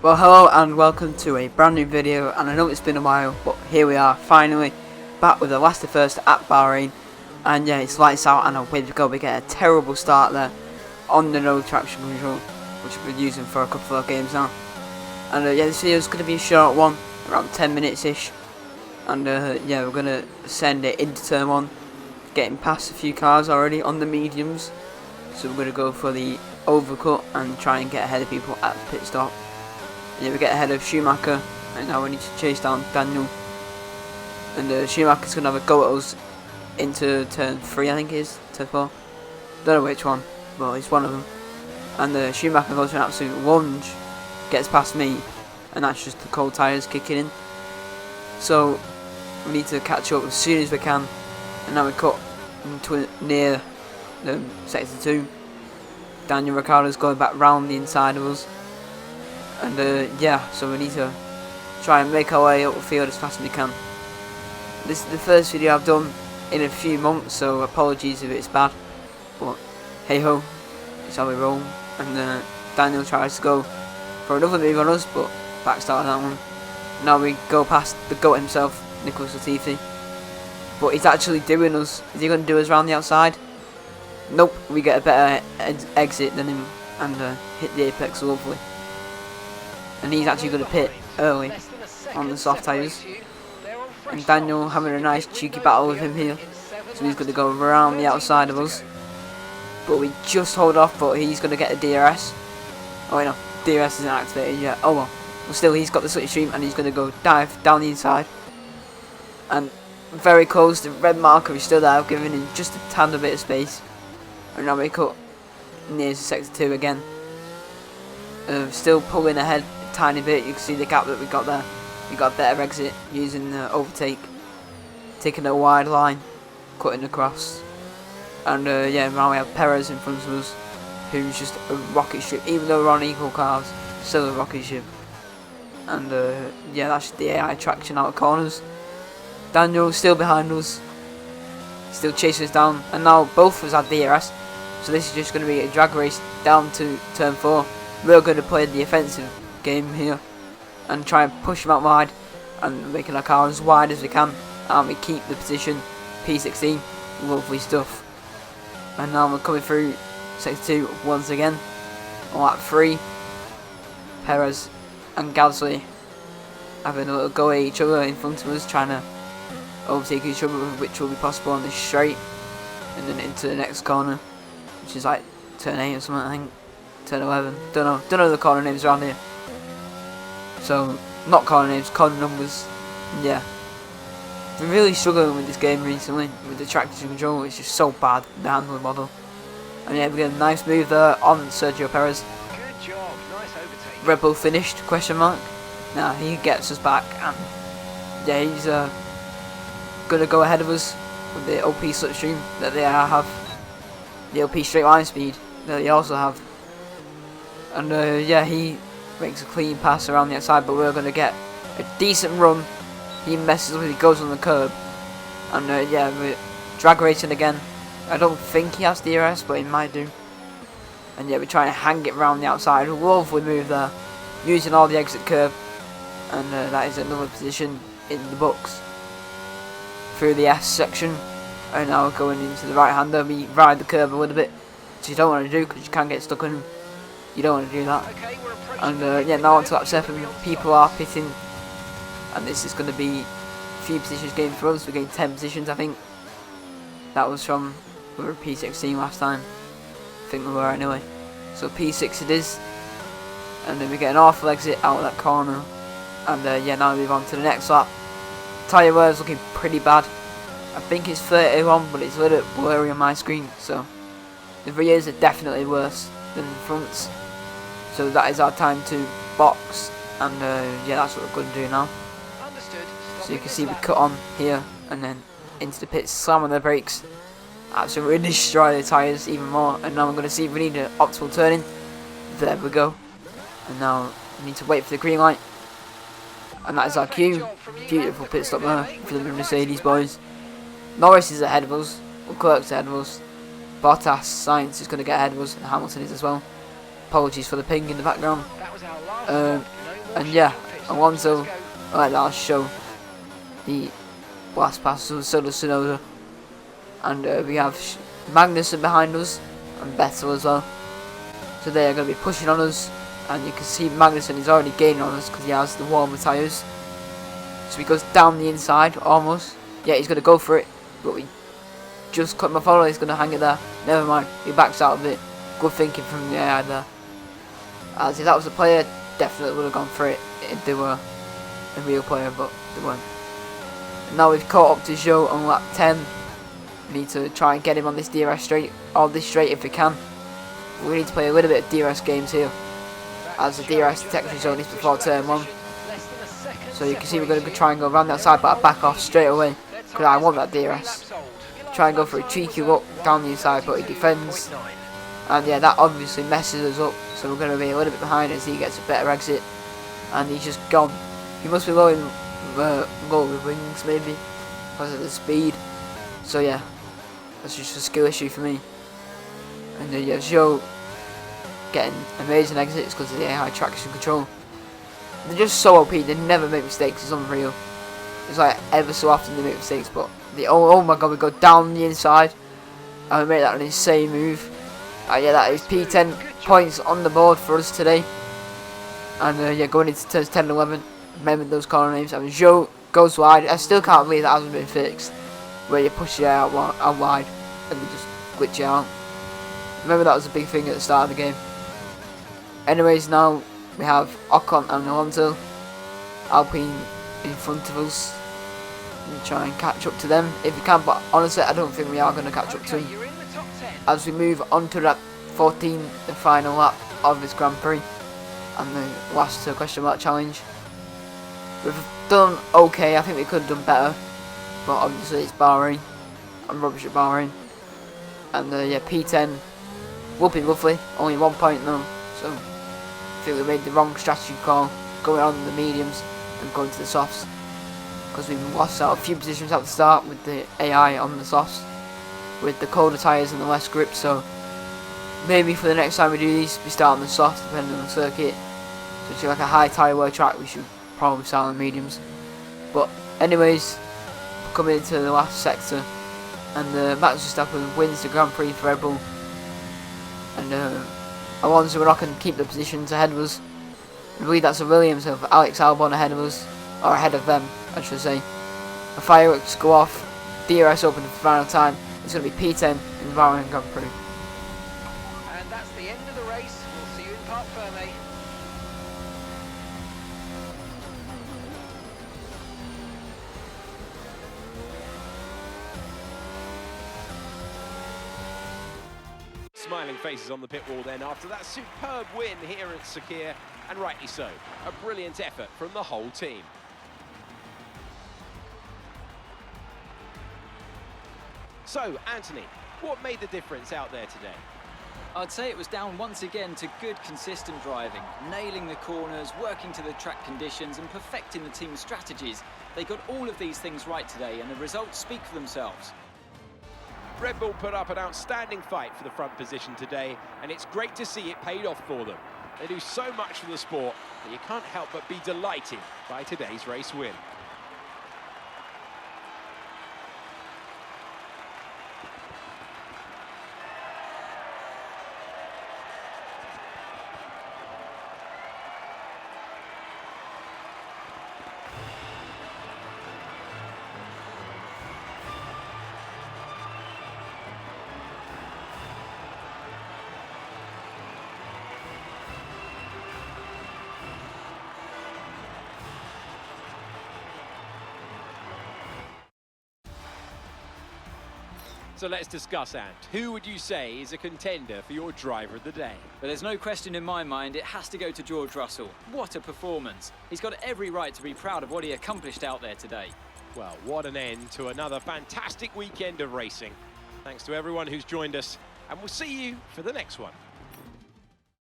Well, hello and welcome to a brand new video, and I know it's been a while, but here we are finally back with the last of first at Bahrain. And yeah, it's lights out and away we go. We get a terrible start there on the no traction control, which we've been using for a couple of games now. And yeah, this video is going to be a short one, around 10 minutes ish. And yeah, we're going to send it into turn 1, getting past a few cars already on the mediums. So we're going to go for the overcut and try and get ahead of people at the pit stop. Yeah, we get ahead of Schumacher, and now we need to chase down Daniel. And Schumacher's going to have a go at us into turn 3, I think it is, turn 4. Don't know which one, but it's one of them. And Schumacher goes for an absolute lunge, gets past me, and that's just the cold tyres kicking in. So we need to catch up as soon as we can, and now we cut into near the sector 2. Daniel Ricciardo's going back round the inside of us. And yeah, so we need to try and make our way up the field as fast as we can. This is the first video I've done in a few months, so apologies if it's bad, but hey ho, it's how we roll. And Daniel tries to go for another move on us, but backstarted that one. Now we go past the GOAT himself, Nicholas Latifi, but he's actually doing us. Is he going to do us around the outside? Nope, we get a better exit than him and hit the apex lovely. And he's actually going to pit early on the soft tyres. And Daniel having a nice cheeky battle with him here. So he's going to go around the outside of us. But we just hold off, but he's going to get a DRS. Oh wait, no, DRS isn't activated yet. Oh well. But still, he's got the slipstream and he's going to go dive down the inside. And very close, the red marker is still there, giving him just a tad bit of space. And now we cut near to sector 2 again. Still pulling ahead a tiny bit. You can see the gap that we got there. We got a better exit using the overtake, taking a wide line, cutting across. And yeah, now we have Perez in front of us, who's just a rocket ship. Even though we're on equal cars, still a rocket ship. And yeah, that's the AI traction out of corners. Daniel still behind us, still chasing us down, and now both of us have DRS. So this is just going to be a drag race down to turn 4. We're going to play the offensive game here and try and push them out wide and making our car as wide as we can, and we keep the position. P16, lovely stuff. And now we're coming through sector 2 once again on lap 3. Perez and Gasly having a little go at each other in front of us, trying to overtake each other, which will be possible on this straight, and then into the next corner, which is like turn 8 or something, I think. Turn 11, don't know the corner names around here. So, not corner names, corner numbers. Yeah. We're really struggling with this game recently, with the traction control. It's just so bad, the handling model. And yeah, we get a nice move there on Sergio Perez. Good job, nice overtake. Red Bull finished, question mark. Nah, he gets us back, and yeah, he's gonna go ahead of us with the OP slipstream that they have. The OP straight line speed that they also have. And yeah, he makes a clean pass around the outside, but we're going to get a decent run. He messes with it, he goes on the curb. And yeah, we're drag racing again. I don't think he has DRS, but he might do. And yeah, we're trying to hang it around the outside. Lovely move there, using all the exit curb. And that is another position in the books. Through the S section. And now we're going into the right hander. We ride the curb a little bit, which you don't want to do because you can get stuck in them. You don't want to do that. Okay, And yeah, now on to lap 7, people are pitting, and this is going to be a few positions gained for us. We're getting 10 positions, I think. That was from, we were P16 last time, I think we were anyway. So P6 it is, and then we get an awful exit out of that corner. And yeah, now we move on to the next lap. Tyre wear is looking pretty bad. I think it's 31, but it's a little bit blurry on my screen, so the rears are definitely worse than the fronts. So that is our time to box, and yeah, that's what we're going to do now. Understood. So you can see we cut on here and then into the pits, slam on the brakes, absolutely destroy the tyres even more. And now I'm going to see if we need an optimal turning. There we go. And now we need to wait for the green light, and that is our cue. Beautiful pit stop there for the Mercedes boys. Norris is ahead of us, Leclerc's ahead of us, Bottas, Sainz is going to get ahead of us, and Hamilton is as well. Apologies for the ping in the background. And yeah, Alonso, like I'll show the blast passes, so does Tsunoda. And we have Magnussen behind us and Vettel as well. So they are going to be pushing on us, and you can see Magnussen is already gaining on us because he has the warmer tyres. So he goes down the inside almost. Yeah, he's going to go for it, but we just cut my follow. He's going to hang it there. Never mind, he backs out of it. Good thinking from the AI there. As if that was a player, definitely would have gone for it if they were a real player, but they weren't. And now we've caught up to Joe on lap 10. We need to try and get him on this DRS straight, or this straight if we can. We need to play a little bit of DRS games here, as the DRS detection zone is before turn 1. So you can see we're going to try and go around the outside, but I back off straight away because I want that DRS. Try and go for a cheeky look down the inside, but he defends. And yeah, that obviously messes us up, so we're going to be a little bit behind as he gets a better exit. And he's just gone. He must be low with wings maybe, because of the speed. So yeah, that's just a skill issue for me. And yeah, Joe getting amazing exits because of the AI traction control. They're just so OP, they never make mistakes, it's unreal. It's like ever so often they make mistakes, but oh my god, we go down the inside and we make that an insane move. Yeah, that is P10 points on the board for us today. And yeah, going into turns 10 and 11, remember those corner names. I mean, Joe goes wide. I still can't believe that hasn't been fixed, where you push it out wide and they just glitch it out. Remember that was a big thing at the start of the game. Anyways, now we have Ocon and Alonso. Alpine in front of us. And try and catch up to them if we can, but honestly I don't think we are going to catch up to them. As we move on to that 14th and final lap of this Grand Prix and the last question mark challenge. We've done okay, I think we could have done better, but obviously it's Bahrain. I'm rubbish at Bahrain. And yeah, P10 will be lovely, only 1 point though, so I think we made the wrong strategy call going on the mediums and going to the softs, because we've lost out a few positions at the start with the AI on the softs, with the colder tyres and the less grip. So maybe for the next time we do these, we start on the softs depending on the circuit. So if you like a high tyre wear track, we should probably start on the mediums. But anyways, coming into the last sector, and Max Verstappen wins the Grand Prix for Red Bull, and Alonso and Ocon keep the positions ahead of us. I believe that's a Williams of Alex Albon ahead of us, or ahead of them I should say. The fireworks go off, DRS open for the final time. It's going to be P10 in the Bahrain Grand Prix. And that's the end of the race. We'll see you in Parc Fermé. Smiling faces on the pit wall then after that superb win here at Sakir, and rightly so. A brilliant effort from the whole team. So, Anthony, what made the difference out there today? I'd say it was down once again to good, consistent driving, nailing the corners, working to the track conditions and perfecting the team's strategies. They got all of these things right today and the results speak for themselves. Red Bull put up an outstanding fight for the front position today, and it's great to see it paid off for them. They do so much for the sport that you can't help but be delighted by today's race win. So let's discuss, Ant. Who would you say is a contender for your driver of the day? But there's no question in my mind, it has to go to George Russell. What a performance. He's got every right to be proud of what he accomplished out there today. Well, what an end to another fantastic weekend of racing. Thanks to everyone who's joined us, and we'll see you for the next one.